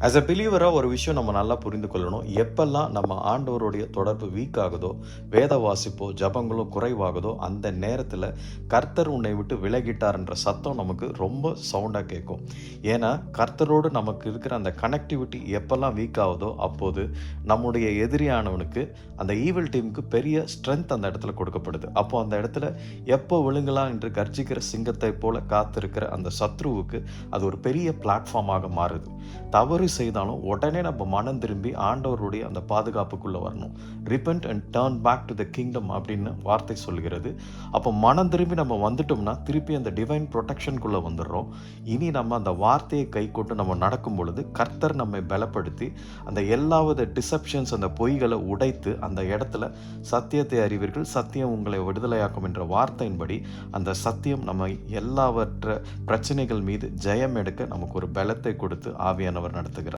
As a பிலீவராக ஒரு விஷயம் நம்ம நல்லா புரிந்து கொள்ளணும். எப்பெல்லாம் நம்ம ஆண்டவருடைய தொடர்பு வீக் ஆகுதோ, வேத வாசிப்போ ஜபங்களோ குறைவாகுதோ, அந்த நேரத்தில் கர்த்தர் உன்னை விட்டு விலகிட்டார்ன்ற சத்தம் நமக்கு ரொம்ப சவுண்டாக கேட்கும். ஏன்னா கர்த்தரோடு நமக்கு இருக்கிற அந்த கனெக்டிவிட்டி எப்பெல்லாம் வீக் ஆகுதோ அப்போது நம்முடைய எதிரியானவனுக்கு, அந்த ஈவில் டீமுக்கு பெரிய ஸ்ட்ரென்த் அந்த இடத்துல கொடுக்கப்படுது. அப்போ அந்த இடத்துல எப்போ விழுங்கலாம் என்று கர்ஜிக்கிற சிங்கத்தை போல காத்திருக்கிற அந்த சத்ருவுக்கு அது ஒரு பெரிய பிளாட்ஃபார்மாக மாறுது. தவறு செய்தாலும் உடனே நம்ம மனம் திரும்பி ஆண்டவருடைய அந்த பாதுகாப்புக்குள்ளே வரணும். Repent and turn back to the kingdom அப்படின்னு வார்த்தை சொல்கிறது. அப்போ மனம் திரும்பி நம்ம வந்துட்டோம்னா திருப்பி அந்த டிவைன் ப்ரொடெக்ஷனுக்குள்ளே வந்துடுறோம். இனி நம்ம அந்த வார்த்தையை கை கொண்டு நம்ம நடக்கும் பொழுது கர்த்தர் நம்மை பலப்படுத்தி அந்த எல்லாவித டிசப்ஷன்ஸ், அந்த பொய்களை உடைத்து அந்த இடத்துல சத்தியத்தை அறிவீர்கள், சத்தியம் உங்களை விடுதலையாக்கும் என்ற வார்த்தையின்படி அந்த சத்தியம் நம்ம எல்லாவற்ற பிரச்சனைகள் மீது ஜெயம் எடுக்க நமக்கு ஒரு பலத்தை கொடுத்து ஆவியானவர் நடத்துகிறார்.